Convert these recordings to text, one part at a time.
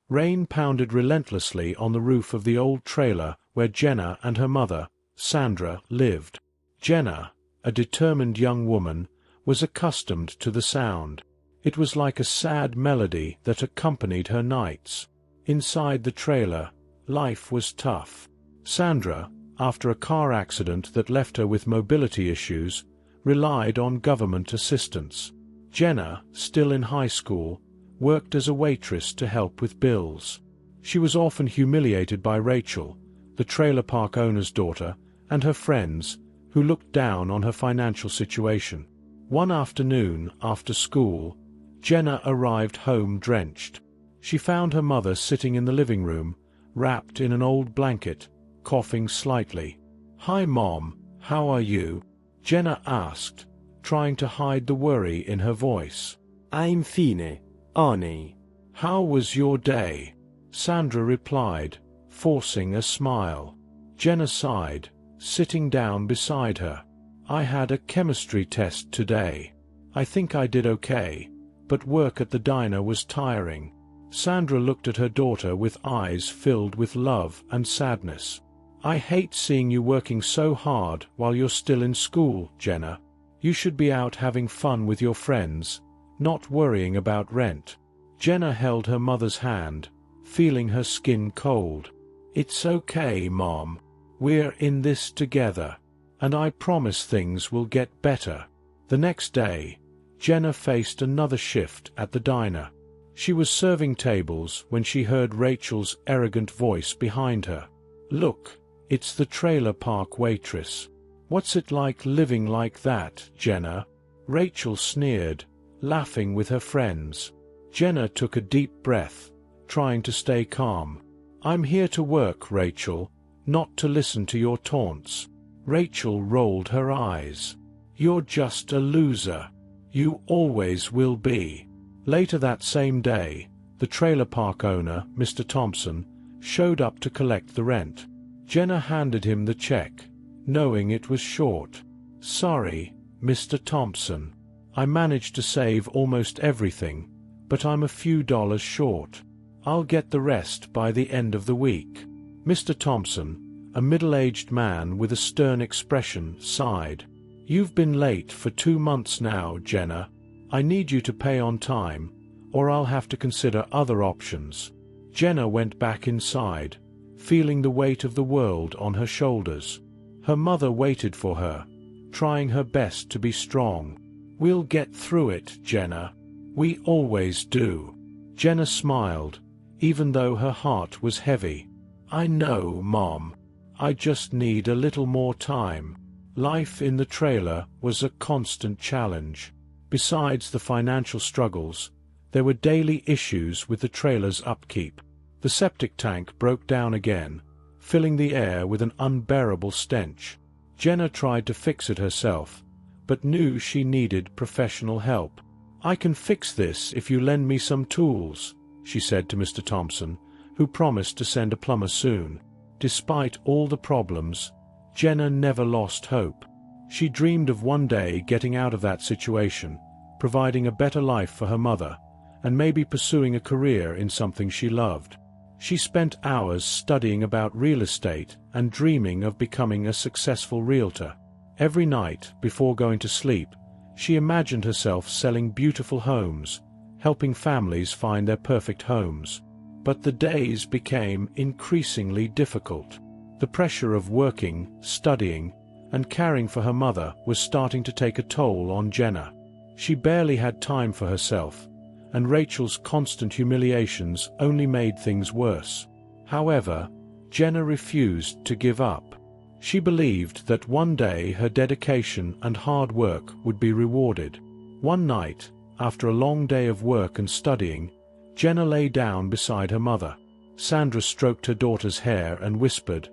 Rain pounded relentlessly on the roof of the old trailer where Jenna and her mother, Sandra, lived. Jenna, a determined young woman, was accustomed to the sound. It was like a sad melody that accompanied her nights. Inside the trailer, life was tough. Sandra, after a car accident that left her with mobility issues, relied on government assistance. Jenna, still in high school, worked as a waitress to help with bills. She was often humiliated by Rachel, the trailer park owner's daughter, and her friends, who looked down on her financial situation. One afternoon, after school, Jenna arrived home drenched. She found her mother sitting in the living room, wrapped in an old blanket, coughing slightly. "Hi, Mom, how are you?" Jenna asked, trying to hide the worry in her voice. "I'm fine, Arnie." "How was your day?" Sandra replied, forcing a smile. Jenna sighed, sitting down beside her. "I had a chemistry test today. I think I did okay, but work at the diner was tiring." Sandra looked at her daughter with eyes filled with love and sadness. "I hate seeing you working so hard while you're still in school, Jenna. You should be out having fun with your friends, not worrying about rent." Jenna held her mother's hand, feeling her skin cold. "It's okay, Mom. We're in this together, and I promise things will get better." The next day, Jenna faced another shift at the diner. She was serving tables when she heard Rachel's arrogant voice behind her. "Look, it's the trailer park waitress. What's it like living like that, Jenna?" Rachel sneered, laughing with her friends. Jenna took a deep breath, trying to stay calm. "I'm here to work, Rachel, not to listen to your taunts." Rachel rolled her eyes. "You're just a loser. You always will be." Later that same day, the trailer park owner, Mr. Thompson, showed up to collect the rent. Jenna handed him the check, knowing it was short. "Sorry, Mr. Thompson. I managed to save almost everything, but I'm a few dollars short. I'll get the rest by the end of the week." Mr. Thompson, a middle-aged man with a stern expression, sighed. "You've been late for 2 months now, Jenna. I need you to pay on time, or I'll have to consider other options." Jenna went back inside, feeling the weight of the world on her shoulders. Her mother waited for her, trying her best to be strong. "We'll get through it, Jenna. We always do." Jenna smiled, even though her heart was heavy. "I know, Mom. I just need a little more time." Life in the trailer was a constant challenge. Besides the financial struggles, there were daily issues with the trailer's upkeep. The septic tank broke down again, filling the air with an unbearable stench. Jenna tried to fix it herself, but knew she needed professional help. "I can fix this if you lend me some tools," she said to Mr. Thompson, who promised to send a plumber soon. Despite all the problems, Jenna never lost hope. She dreamed of one day getting out of that situation, providing a better life for her mother, and maybe pursuing a career in something she loved. She spent hours studying about real estate and dreaming of becoming a successful realtor. Every night, before going to sleep, she imagined herself selling beautiful homes, helping families find their perfect homes. But the days became increasingly difficult. The pressure of working, studying, and caring for her mother was starting to take a toll on Jenna. She barely had time for herself, and Rachel's constant humiliations only made things worse. However, Jenna refused to give up. She believed that one day her dedication and hard work would be rewarded. One night, after a long day of work and studying, Jenna lay down beside her mother. Sandra stroked her daughter's hair and whispered,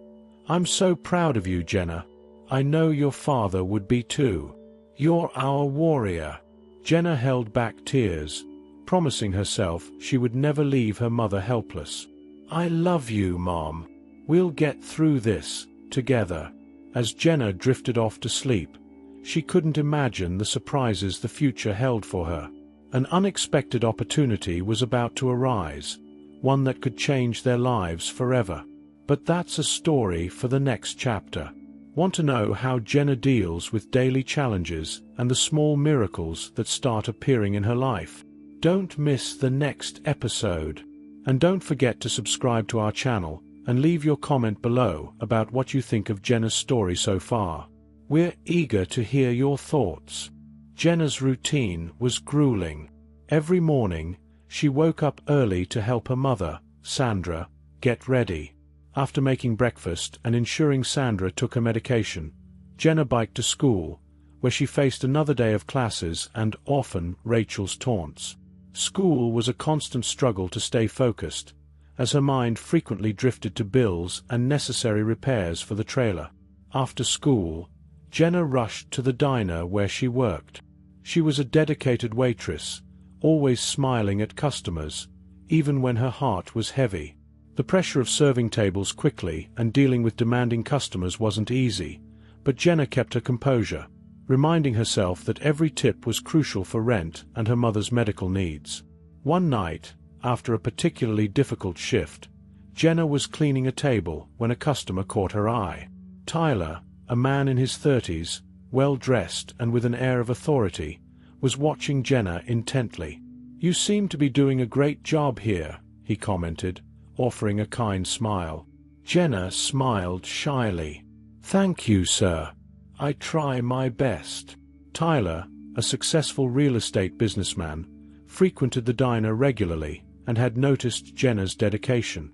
"I'm so proud of you, Jenna. I know your father would be too. You're our warrior." Jenna held back tears, promising herself she would never leave her mother helpless. "I love you, Mom. We'll get through this, together." As Jenna drifted off to sleep, she couldn't imagine the surprises the future held for her. An unexpected opportunity was about to arise, one that could change their lives forever. But that's a story for the next chapter. Want to know how Jenna deals with daily challenges and the small miracles that start appearing in her life? Don't miss the next episode. And don't forget to subscribe to our channel and leave your comment below about what you think of Jenna's story so far. We're eager to hear your thoughts. Jenna's routine was grueling. Every morning, she woke up early to help her mother, Sandra, get ready. After making breakfast and ensuring Sandra took her medication, Jenna biked to school, where she faced another day of classes and often Rachel's taunts. School was a constant struggle to stay focused, as her mind frequently drifted to bills and necessary repairs for the trailer. After school, Jenna rushed to the diner where she worked. She was a dedicated waitress, always smiling at customers, even when her heart was heavy. The pressure of serving tables quickly and dealing with demanding customers wasn't easy, but Jenna kept her composure, reminding herself that every tip was crucial for rent and her mother's medical needs. One night, after a particularly difficult shift, Jenna was cleaning a table when a customer caught her eye. Tyler, a man in his 30s, well-dressed and with an air of authority, was watching Jenna intently. "You seem to be doing a great job here," he commented, offering a kind smile. Jenna smiled shyly. "Thank you, sir. I try my best." Tyler, a successful real estate businessman, frequented the diner regularly and had noticed Jenna's dedication.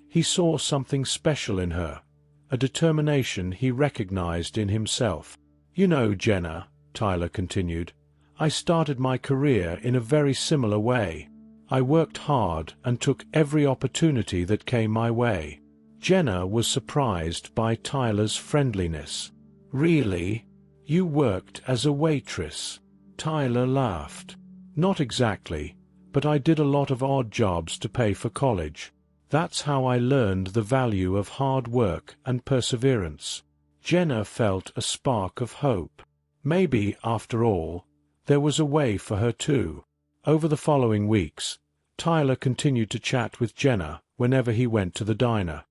He saw something special in her, a determination he recognized in himself. "You know, Jenna," Tyler continued, "I started my career in a very similar way. I worked hard and took every opportunity that came my way." Jenna was surprised by Tyler's friendliness. "Really? You worked as a waitress?" Tyler laughed. "Not exactly, but I did a lot of odd jobs to pay for college. That's how I learned the value of hard work and perseverance." Jenna felt a spark of hope. Maybe, after all, there was a way for her too. Over the following weeks, Tyler continued to chat with Jenna whenever he went to the diner.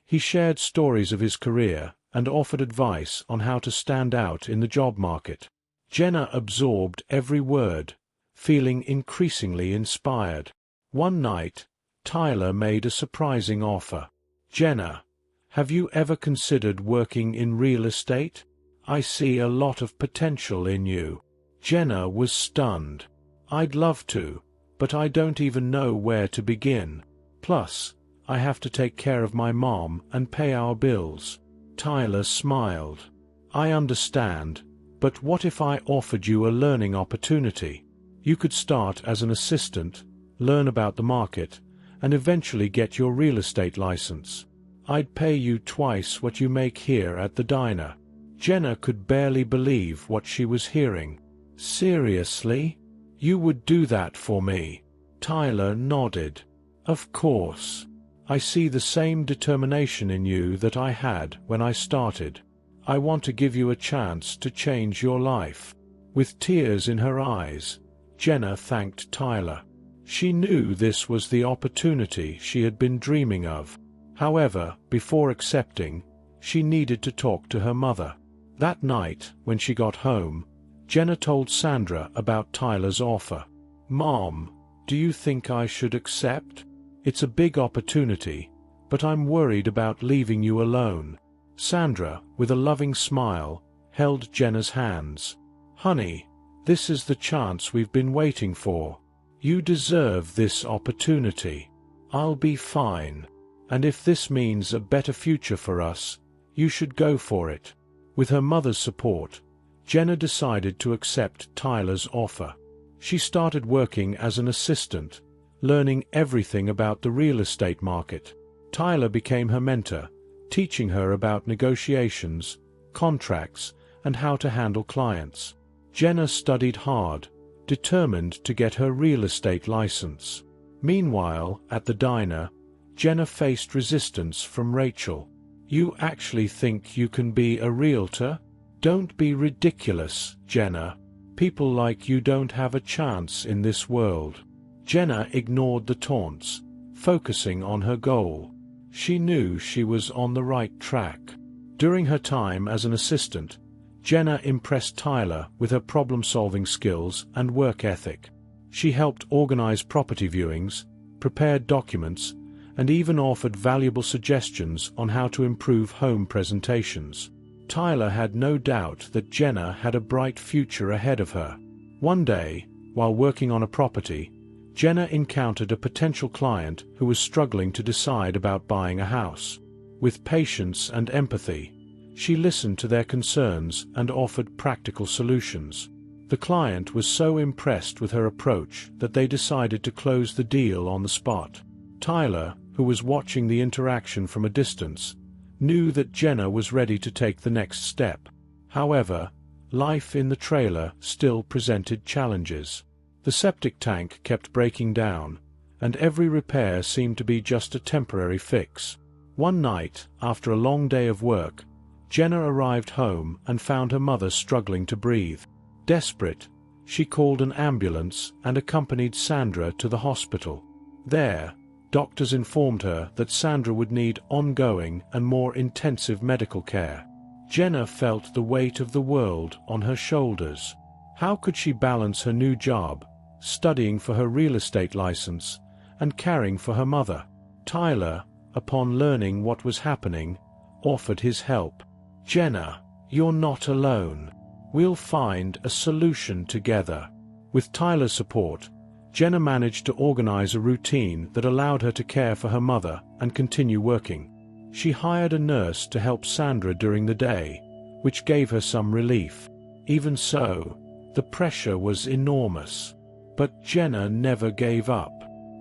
He shared stories of his career and offered advice on how to stand out in the job market. Jenna absorbed every word, feeling increasingly inspired. One night, Tyler made a surprising offer. "Jenna, have you ever considered working in real estate? I see a lot of potential in you." Jenna was stunned. "I'd love to, but I don't even know where to begin. Plus, I have to take care of my mom and pay our bills." Tyler smiled. "I understand, but what if I offered you a learning opportunity? You could start as an assistant, learn about the market, and eventually get your real estate license. I'd pay you twice what you make here at the diner." Jenna could barely believe what she was hearing. "Seriously? You would do that for me?" Tyler nodded. "Of course. I see the same determination in you that I had when I started. I want to give you a chance to change your life." With tears in her eyes, Jenna thanked Tyler. She knew this was the opportunity she had been dreaming of. However, before accepting, she needed to talk to her mother. That night, when she got home, Jenna told Sandra about Tyler's offer. "Mom, do you think I should accept? It's a big opportunity, but I'm worried about leaving you alone." Sandra, with a loving smile, held Jenna's hands. "Honey, this is the chance we've been waiting for. You deserve this opportunity. I'll be fine. And if this means a better future for us, you should go for it." With her mother's support, Jenna decided to accept Tyler's offer. She started working as an assistant, learning everything about the real estate market. Tyler became her mentor, teaching her about negotiations, contracts, and how to handle clients. Jenna studied hard, determined to get her real estate license. Meanwhile, at the diner, Jenna faced resistance from Rachel. "You actually think you can be a realtor? Don't be ridiculous, Jenna. People like you don't have a chance in this world." Jenna ignored the taunts, focusing on her goal. She knew she was on the right track. During her time as an assistant, Jenna impressed Tyler with her problem-solving skills and work ethic. She helped organize property viewings, prepared documents, and even offered valuable suggestions on how to improve home presentations. Tyler had no doubt that Jenna had a bright future ahead of her. One day, while working on a property, Jenna encountered a potential client who was struggling to decide about buying a house. With patience and empathy, she listened to their concerns and offered practical solutions. The client was so impressed with her approach that they decided to close the deal on the spot. Tyler, who was watching the interaction from a distance, knew that Jenna was ready to take the next step. However, life in the trailer still presented challenges. The septic tank kept breaking down, and every repair seemed to be just a temporary fix. One night, after a long day of work, Jenna arrived home and found her mother struggling to breathe. Desperate, she called an ambulance and accompanied Sandra to the hospital. There, doctors informed her that Sandra would need ongoing and more intensive medical care. Jenna felt the weight of the world on her shoulders. How could she balance her new job, studying for her real estate license, and caring for her mother? Tyler, upon learning what was happening, offered his help. "Jenna, you're not alone. We'll find a solution together." With Tyler's support, Jenna managed to organize a routine that allowed her to care for her mother and continue working. She hired a nurse to help Sandra during the day, which gave her some relief. Even so, the pressure was enormous. But Jenna never gave up.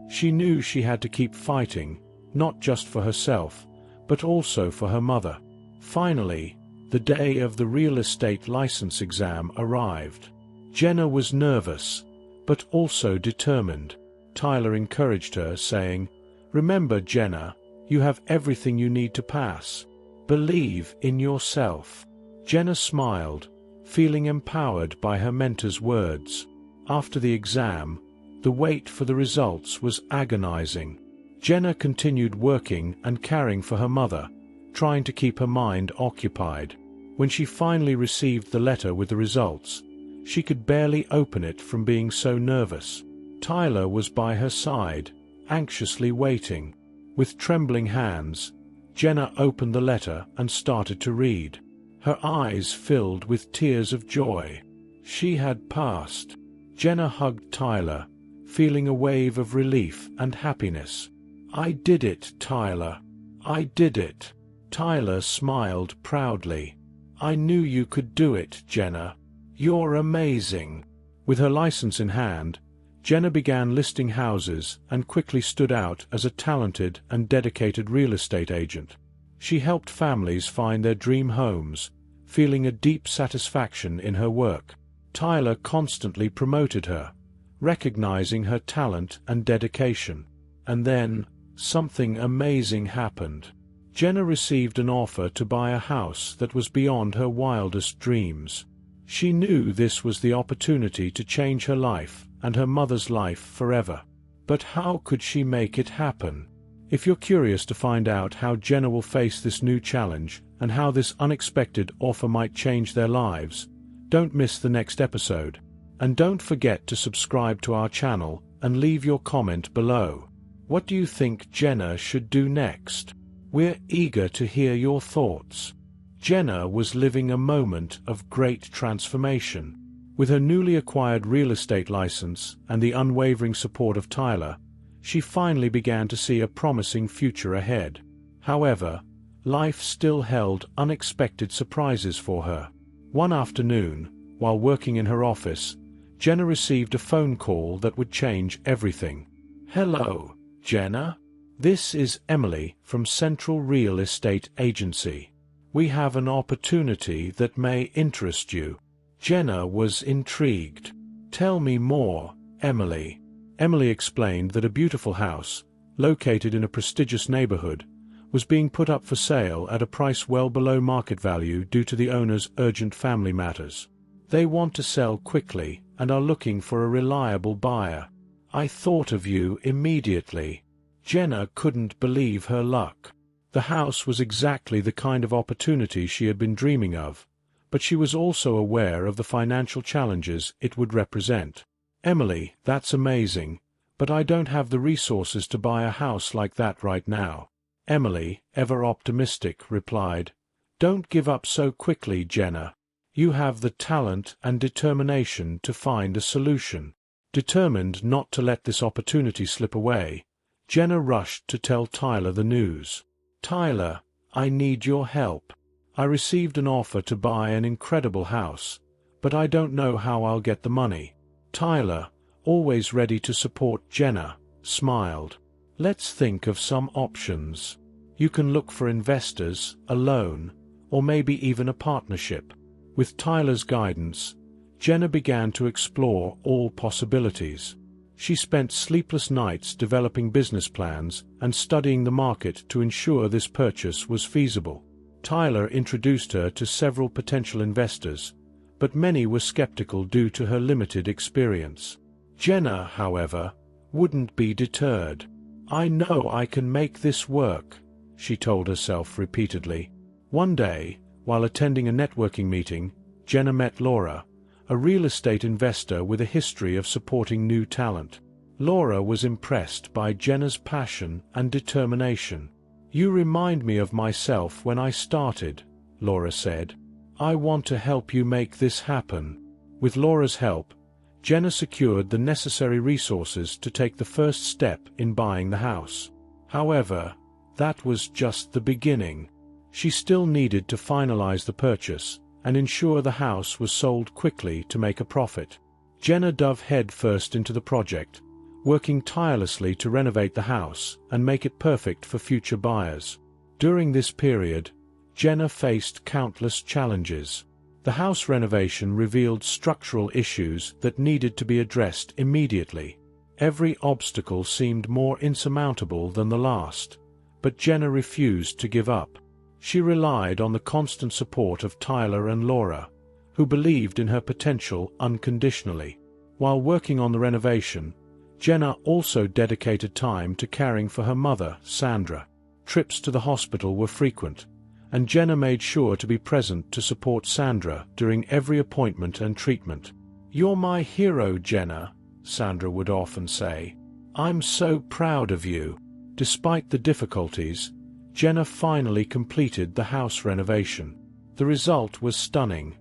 She knew she had to keep fighting, not just for herself, but also for her mother. Finally, the day of the real estate license exam arrived. Jenna was nervous, but also determined. Tyler encouraged her, saying, "Remember, Jenna, you have everything you need to pass. Believe in yourself." Jenna smiled, feeling empowered by her mentor's words. After the exam, the wait for the results was agonizing. Jenna continued working and caring for her mother, trying to keep her mind occupied. When she finally received the letter with the results, she could barely open it from being so nervous. Tyler was by her side, anxiously waiting. With trembling hands, Jenna opened the letter and started to read. Her eyes filled with tears of joy. She had passed. Jenna hugged Tyler, feeling a wave of relief and happiness. "I did it, Tyler. I did it." Tyler smiled proudly. "I knew you could do it, Jenna. You're amazing." With her license in hand, Jenna began listing houses and quickly stood out as a talented and dedicated real estate agent. She helped families find their dream homes, feeling a deep satisfaction in her work. Tyler constantly promoted her, recognizing her talent and dedication. And then, something amazing happened. Jenna received an offer to buy a house that was beyond her wildest dreams. She knew this was the opportunity to change her life and her mother's life forever. But how could she make it happen? If you're curious to find out how Jenna will face this new challenge and how this unexpected offer might change their lives, don't miss the next episode. And don't forget to subscribe to our channel and leave your comment below. What do you think Jenna should do next? We're eager to hear your thoughts. Jenna was living a moment of great transformation. With her newly acquired real estate license and the unwavering support of Tyler, she finally began to see a promising future ahead. However, life still held unexpected surprises for her. One afternoon, while working in her office, Jenna received a phone call that would change everything. "Hello, Jenna. This is Emily from Central Real Estate Agency. We have an opportunity that may interest you." Jenna was intrigued. "Tell me more, Emily." Emily explained that a beautiful house, located in a prestigious neighborhood, was being put up for sale at a price well below market value due to the owner's urgent family matters. They want to sell quickly and are looking for a reliable buyer. I thought of you immediately." Jenna couldn't believe her luck. The house was exactly the kind of opportunity she had been dreaming of, but she was also aware of the financial challenges it would represent. "Emily, that's amazing, but I don't have the resources to buy a house like that right now." Emily, ever optimistic, replied, "Don't give up so quickly, Jenna. You have the talent and determination to find a solution." Determined not to let this opportunity slip away, Jenna rushed to tell Tyler the news. "Tyler, I need your help. I received an offer to buy an incredible house, but I don't know how I'll get the money." Tyler, always ready to support Jenna, smiled. "Let's think of some options. You can look for investors, a loan, or maybe even a partnership." With Tyler's guidance, Jenna began to explore all possibilities. She spent sleepless nights developing business plans and studying the market to ensure this purchase was feasible. Tyler introduced her to several potential investors, but many were skeptical due to her limited experience. Jenna, however, wouldn't be deterred. "I know I can make this work," she told herself repeatedly. One day, while attending a networking meeting, Jenna met Laura, a real estate investor with a history of supporting new talent. Laura was impressed by Jenna's passion and determination. "You remind me of myself when I started," Laura said. "I want to help you make this happen." With Laura's help, Jenna secured the necessary resources to take the first step in buying the house. However, that was just the beginning. She still needed to finalize the purchase and ensure the house was sold quickly to make a profit. Jenna dove headfirst into the project, working tirelessly to renovate the house and make it perfect for future buyers. During this period, Jenna faced countless challenges. The house renovation revealed structural issues that needed to be addressed immediately. Every obstacle seemed more insurmountable than the last, but Jenna refused to give up. She relied on the constant support of Tyler and Laura, who believed in her potential unconditionally. While working on the renovation, Jenna also dedicated time to caring for her mother, Sandra. Trips to the hospital were frequent, and Jenna made sure to be present to support Sandra during every appointment and treatment. "You're my hero, Jenna," Sandra would often say. "I'm so proud of you." Despite the difficulties, Jenna finally completed the house renovation. The result was stunning,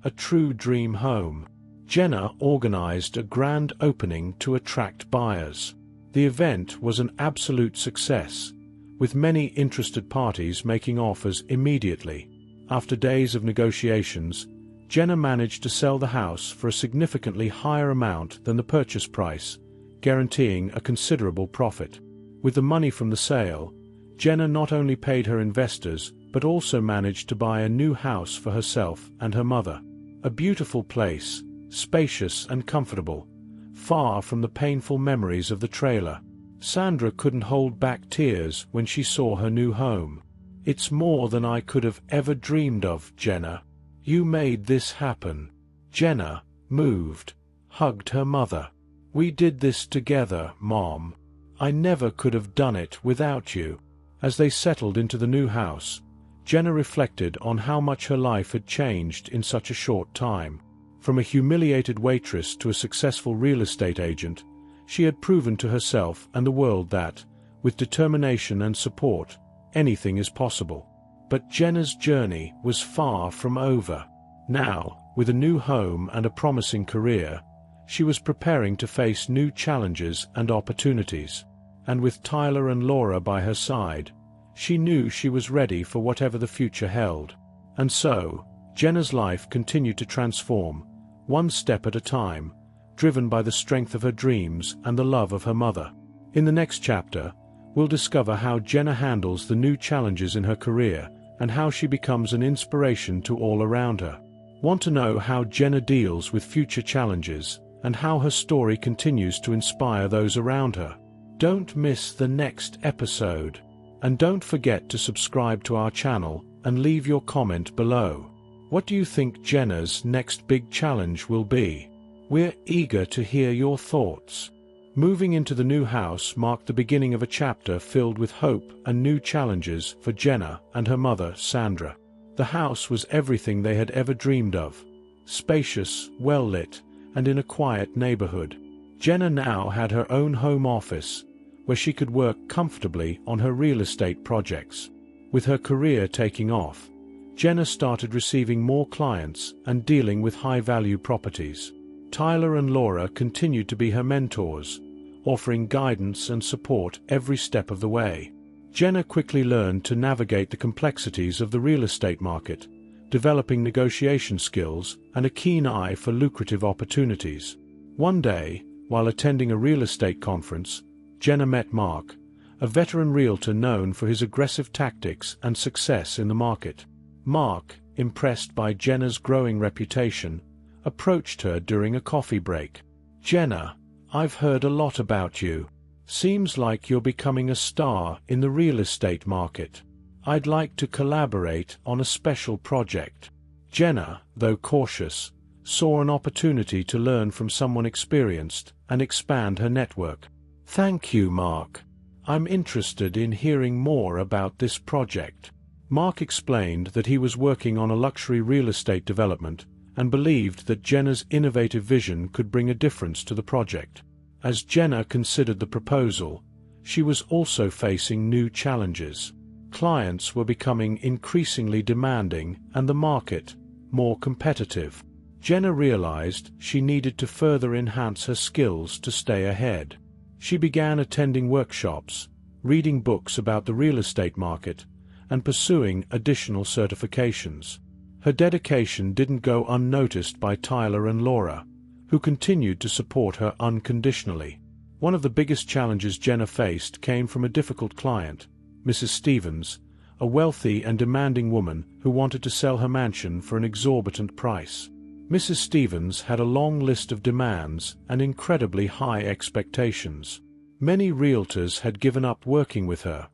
a true dream home. Jenna organized a grand opening to attract buyers. The event was an absolute success, with many interested parties making offers immediately. After days of negotiations, Jenna managed to sell the house for a significantly higher amount than the purchase price, guaranteeing a considerable profit. With the money from the sale, Jenna not only paid her investors but also managed to buy a new house for herself and her mother. A beautiful place, spacious and comfortable, far from the painful memories of the trailer. Sandra couldn't hold back tears when she saw her new home. "It's more than I could have ever dreamed of, Jenna. You made this happen." Jenna, moved, hugged her mother. "We did this together, Mom. I never could have done it without you." As they settled into the new house, Jenna reflected on how much her life had changed in such a short time. From a humiliated waitress to a successful real estate agent, she had proven to herself and the world that, with determination and support, anything is possible. But Jenna's journey was far from over. Now, with a new home and a promising career, she was preparing to face new challenges and opportunities. And with Tyler and Laura by her side, she knew she was ready for whatever the future held. And so, Jenna's life continued to transform, one step at a time, driven by the strength of her dreams and the love of her mother. In the next chapter, we'll discover how Jenna handles the new challenges in her career and how she becomes an inspiration to all around her. Want to know how Jenna deals with future challenges and how her story continues to inspire those around her? Don't miss the next episode. And don't forget to subscribe to our channel and leave your comment below. What do you think Jenna's next big challenge will be? We're eager to hear your thoughts. Moving into the new house marked the beginning of a chapter filled with hope and new challenges for Jenna and her mother, Sandra. The house was everything they had ever dreamed of. Spacious, well-lit, and in a quiet neighborhood. Jenna now had her own home office, where she could work comfortably on her real estate projects. With her career taking off, Jenna started receiving more clients and dealing with high-value properties. Tyler and Laura continued to be her mentors, offering guidance and support every step of the way. Jenna quickly learned to navigate the complexities of the real estate market, developing negotiation skills and a keen eye for lucrative opportunities. One day, while attending a real estate conference, Jenna met Mark, a veteran realtor known for his aggressive tactics and success in the market. Mark, impressed by Jenna's growing reputation, approached her during a coffee break. "Jenna, I've heard a lot about you. Seems like you're becoming a star in the real estate market. I'd like to collaborate on a special project." Jenna, though cautious, saw an opportunity to learn from someone experienced and expand her network. "Thank you, Mark. I'm interested in hearing more about this project." Mark explained that he was working on a luxury real estate development and believed that Jenna's innovative vision could bring a difference to the project. As Jenna considered the proposal, she was also facing new challenges. Clients were becoming increasingly demanding and the market more competitive. Jenna realized she needed to further enhance her skills to stay ahead. She began attending workshops, reading books about the real estate market, and pursuing additional certifications. Her dedication didn't go unnoticed by Tyler and Laura, who continued to support her unconditionally. One of the biggest challenges Jenna faced came from a difficult client, Mrs. Stevens, a wealthy and demanding woman who wanted to sell her mansion for an exorbitant price. Mrs. Stevens had a long list of demands and incredibly high expectations. Many realtors had given up working with her,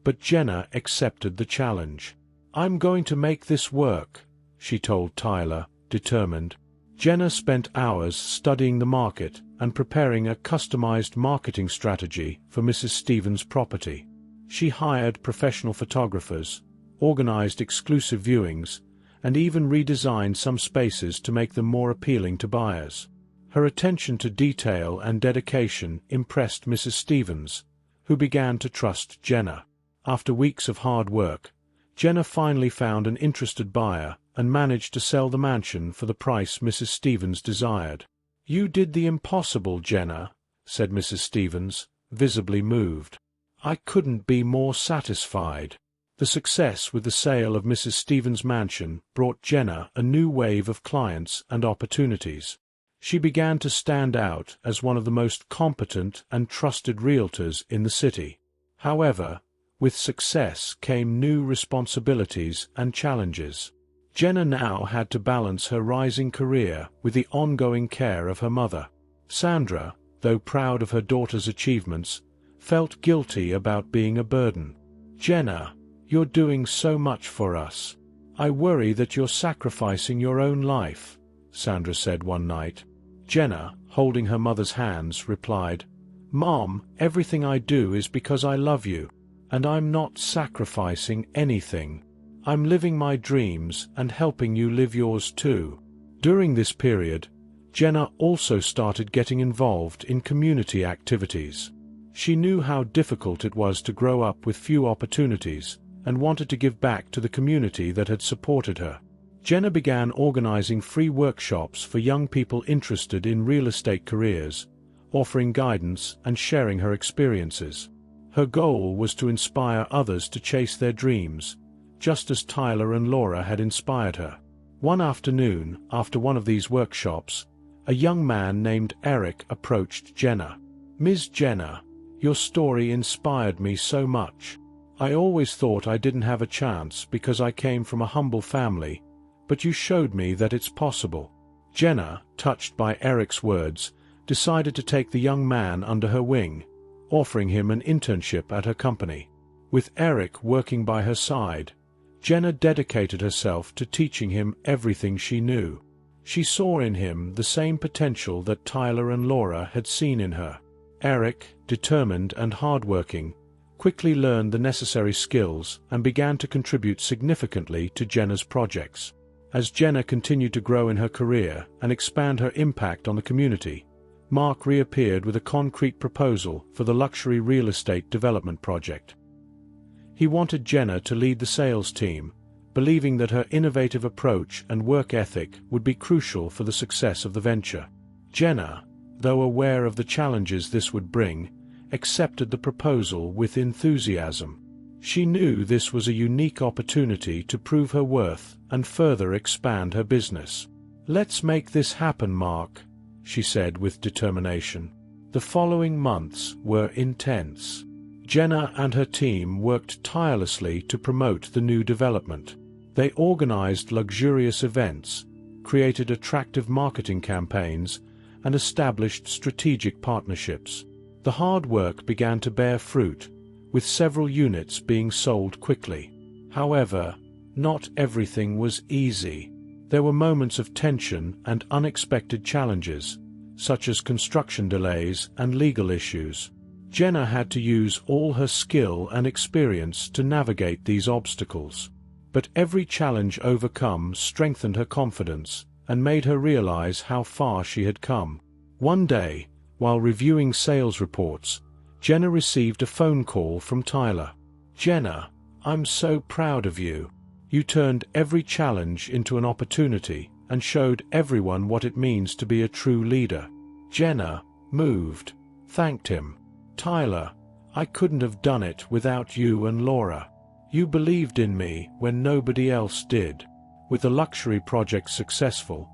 but Jenna accepted the challenge. "I'm going to make this work," she told Tyler, determined. Jenna spent hours studying the market and preparing a customized marketing strategy for Mrs. Stevens' property. She hired professional photographers, organized exclusive viewings, and even redesigned some spaces to make them more appealing to buyers. Her attention to detail and dedication impressed Mrs. Stevens, who began to trust Jenna. After weeks of hard work, Jenna finally found an interested buyer and managed to sell the mansion for the price Mrs. Stevens desired. "You did the impossible, Jenna," said Mrs. Stevens, visibly moved. "I couldn't be more satisfied." The success with the sale of Mrs. Stevens' mansion brought Jenna a new wave of clients and opportunities. She began to stand out as one of the most competent and trusted realtors in the city. However, with success came new responsibilities and challenges. Jenna now had to balance her rising career with the ongoing care of her mother. Sandra, though proud of her daughter's achievements, felt guilty about being a burden. "Jenna, you're doing so much for us. I worry that you're sacrificing your own life," Sandra said one night. Jenna, holding her mother's hands, replied, "Mom, everything I do is because I love you, and I'm not sacrificing anything. I'm living my dreams and helping you live yours too." During this period, Jenna also started getting involved in community activities. She knew how difficult it was to grow up with few opportunities and wanted to give back to the community that had supported her. Jenna began organizing free workshops for young people interested in real estate careers, offering guidance and sharing her experiences. Her goal was to inspire others to chase their dreams, just as Tyler and Laura had inspired her. One afternoon, after one of these workshops, a young man named Eric approached Jenna. "Ms. Jenna, your story inspired me so much. I always thought I didn't have a chance because I came from a humble family, but you showed me that it's possible." Jenna, touched by Eric's words, decided to take the young man under her wing, offering him an internship at her company. With Eric working by her side, Jenna dedicated herself to teaching him everything she knew. She saw in him the same potential that Tyler and Laura had seen in her. Eric, determined and hardworking, quickly learned the necessary skills and began to contribute significantly to Jenna's projects. As Jenna continued to grow in her career and expand her impact on the community, Mark reappeared with a concrete proposal for the luxury real estate development project. He wanted Jenna to lead the sales team, believing that her innovative approach and work ethic would be crucial for the success of the venture. Jenna, though aware of the challenges this would bring, accepted the proposal with enthusiasm. She knew this was a unique opportunity to prove her worth and further expand her business. "Let's make this happen, Mark," she said with determination. The following months were intense. Jenna and her team worked tirelessly to promote the new development. They organized luxurious events, created attractive marketing campaigns, and established strategic partnerships. The hard work began to bear fruit, with several units being sold quickly. However, not everything was easy. There were moments of tension and unexpected challenges, such as construction delays and legal issues. Jenna had to use all her skill and experience to navigate these obstacles. But every challenge overcome strengthened her confidence and made her realize how far she had come. One day, while reviewing sales reports, Jenna received a phone call from Tyler. "Jenna, I'm so proud of you. You turned every challenge into an opportunity and showed everyone what it means to be a true leader." Jenna, moved, thanked him. "Tyler, I couldn't have done it without you and Laura. You believed in me when nobody else did." With the luxury project successful,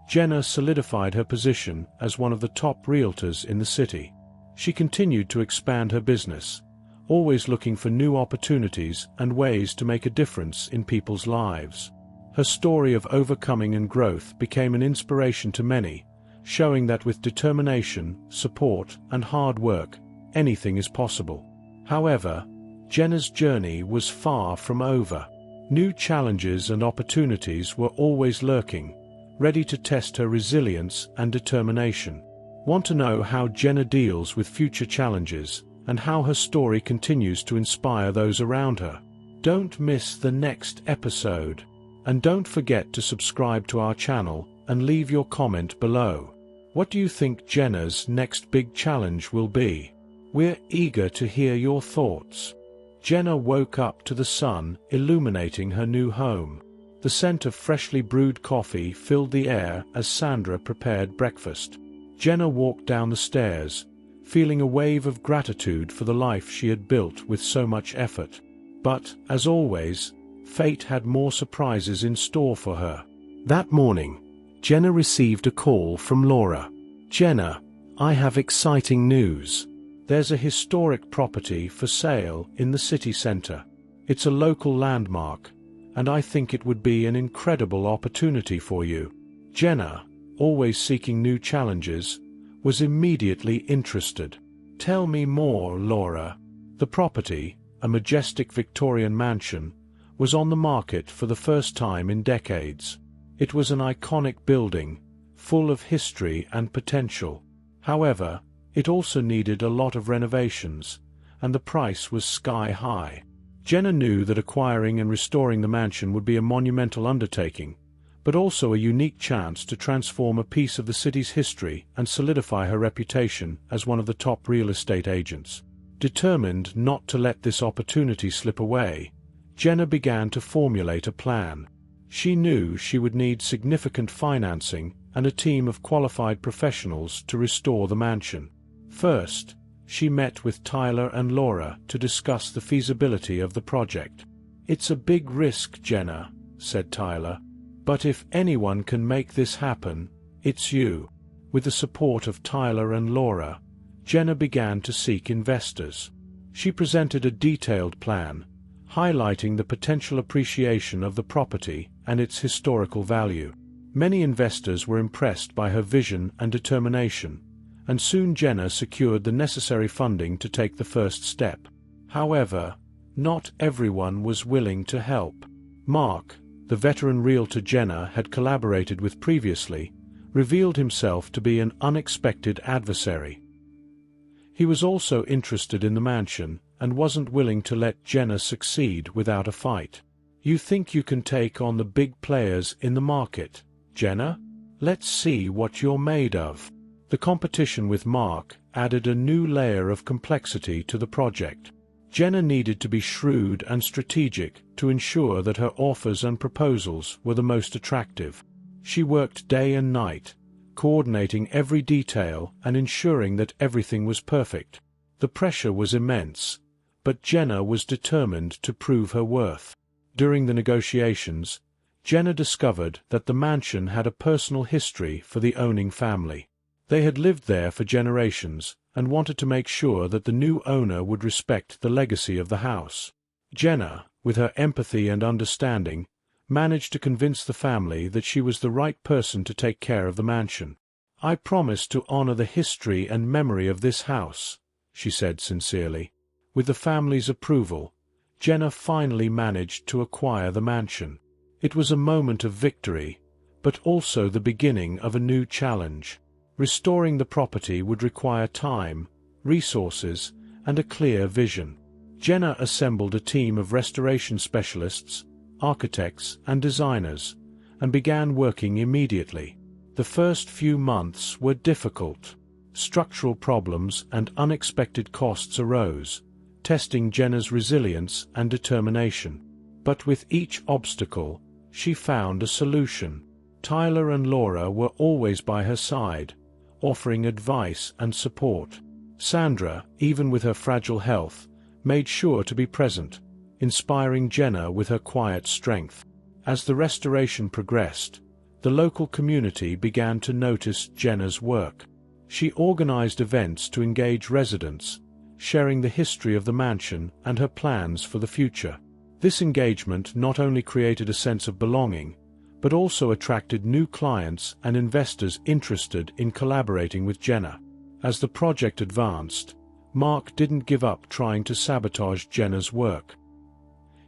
Jenna solidified her position as one of the top realtors in the city. She continued to expand her business, always looking for new opportunities and ways to make a difference in people's lives. Her story of overcoming and growth became an inspiration to many, showing that with determination, support, and hard work, anything is possible. However, Jenna's journey was far from over. New challenges and opportunities were always lurking, ready to test her resilience and determination. Want to know how Jenna deals with future challenges and how her story continues to inspire those around her? Don't miss the next episode. And don't forget to subscribe to our channel and leave your comment below. What do you think Jenna's next big challenge will be? We're eager to hear your thoughts. Jenna woke up to the sun illuminating her new home. The scent of freshly brewed coffee filled the air as Sandra prepared breakfast. Jenna walked down the stairs, feeling a wave of gratitude for the life she had built with so much effort. But, as always, fate had more surprises in store for her. That morning, Jenna received a call from Laura. "Jenna, I have exciting news. There's a historic property for sale in the city center. It's a local landmark, and I think it would be an incredible opportunity for you." Jenna, always seeking new challenges, was immediately interested. "Tell me more, Laura." The property, a majestic Victorian mansion, was on the market for the first time in decades. It was an iconic building, full of history and potential. However, it also needed a lot of renovations, and the price was sky high. Jenna knew that acquiring and restoring the mansion would be a monumental undertaking, but also a unique chance to transform a piece of the city's history and solidify her reputation as one of the top real estate agents. Determined not to let this opportunity slip away, Jenna began to formulate a plan. She knew she would need significant financing and a team of qualified professionals to restore the mansion. First, she met with Tyler and Laura to discuss the feasibility of the project. "It's a big risk, Jenna," said Tyler, "but if anyone can make this happen, it's you." With the support of Tyler and Laura, Jenna began to seek investors. She presented a detailed plan, highlighting the potential appreciation of the property and its historical value. Many investors were impressed by her vision and determination, and soon Jenna secured the necessary funding to take the first step. However, not everyone was willing to help. Mark, the veteran realtor Jenna had collaborated with previously, revealed himself to be an unexpected adversary. He was also interested in the mansion and wasn't willing to let Jenna succeed without a fight. "You think you can take on the big players in the market, Jenna? Let's see what you're made of." The competition with Mark added a new layer of complexity to the project. Jenna needed to be shrewd and strategic to ensure that her offers and proposals were the most attractive. She worked day and night, coordinating every detail and ensuring that everything was perfect. The pressure was immense, but Jenna was determined to prove her worth. During the negotiations, Jenna discovered that the mansion had a personal history for the owning family. They had lived there for generations and wanted to make sure that the new owner would respect the legacy of the house. Jenna, with her empathy and understanding, managed to convince the family that she was the right person to take care of the mansion. "I promise to honor the history and memory of this house," she said sincerely. With the family's approval, Jenna finally managed to acquire the mansion. It was a moment of victory, but also the beginning of a new challenge. Restoring the property would require time, resources, and a clear vision. Jenna assembled a team of restoration specialists, architects, and designers, and began working immediately. The first few months were difficult. Structural problems and unexpected costs arose, testing Jenna's resilience and determination. But with each obstacle, she found a solution. Tyler and Laura were always by her side, offering advice and support. Sandra, even with her fragile health, made sure to be present, inspiring Jenna with her quiet strength. As the restoration progressed, the local community began to notice Jenna's work. She organized events to engage residents, sharing the history of the mansion and her plans for the future. This engagement not only created a sense of belonging, but also attracted new clients and investors interested in collaborating with Jenna. As the project advanced, Mark didn't give up trying to sabotage Jenna's work.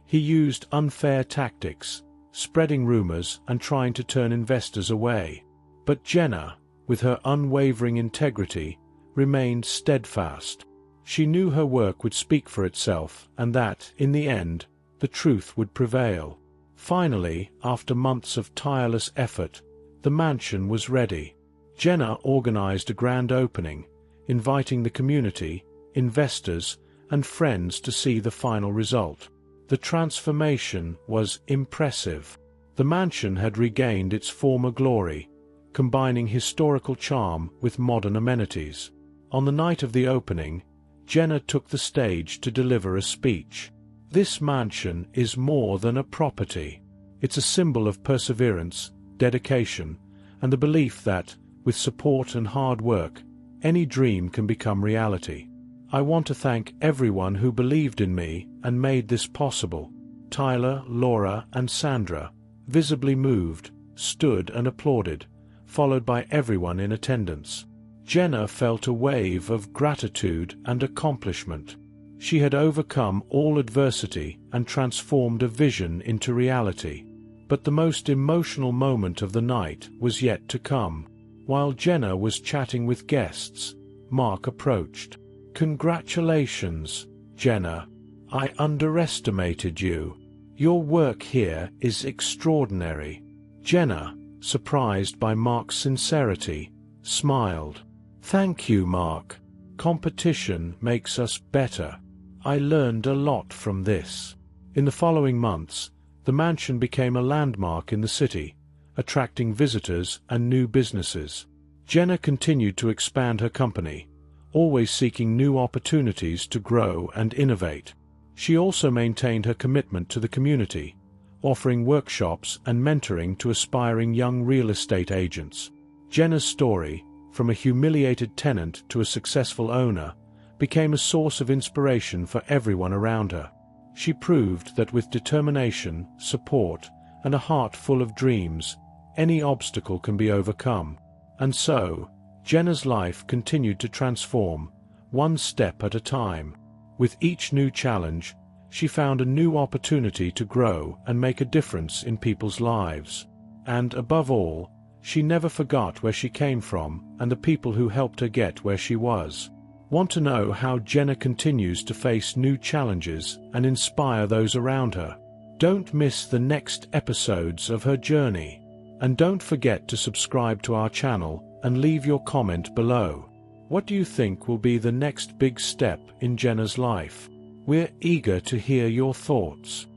He used unfair tactics, spreading rumors and trying to turn investors away. But Jenna, with her unwavering integrity, remained steadfast. She knew her work would speak for itself and that, in the end, the truth would prevail. Finally, after months of tireless effort, the mansion was ready. Jenna organized a grand opening, inviting the community, investors, and friends to see the final result. The transformation was impressive. The mansion had regained its former glory, combining historical charm with modern amenities. On the night of the opening, Jenna took the stage to deliver a speech. "This mansion is more than a property. It's a symbol of perseverance, dedication, and the belief that, with support and hard work, any dream can become reality. I want to thank everyone who believed in me and made this possible." Tyler, Laura, and Sandra, visibly moved, stood and applauded, followed by everyone in attendance. Jenna felt a wave of gratitude and accomplishment. She had overcome all adversity and transformed a vision into reality. But the most emotional moment of the night was yet to come. While Jenna was chatting with guests, Mark approached. "Congratulations, Jenna. I underestimated you. Your work here is extraordinary." Jenna, surprised by Mark's sincerity, smiled. "Thank you, Mark. Competition makes us better. I learned a lot from this." In the following months, the mansion became a landmark in the city, attracting visitors and new businesses. Jenna continued to expand her company, always seeking new opportunities to grow and innovate. She also maintained her commitment to the community, offering workshops and mentoring to aspiring young real estate agents. Jenna's story, from a humiliated tenant to a successful owner, became a source of inspiration for everyone around her. She proved that with determination, support, and a heart full of dreams, any obstacle can be overcome. And so, Jenna's life continued to transform, one step at a time. With each new challenge, she found a new opportunity to grow and make a difference in people's lives. And above all, she never forgot where she came from and the people who helped her get where she was. Want to know how Jenna continues to face new challenges and inspire those around her? Don't miss the next episodes of her journey. And don't forget to subscribe to our channel and leave your comment below. What do you think will be the next big step in Jenna's life? We're eager to hear your thoughts.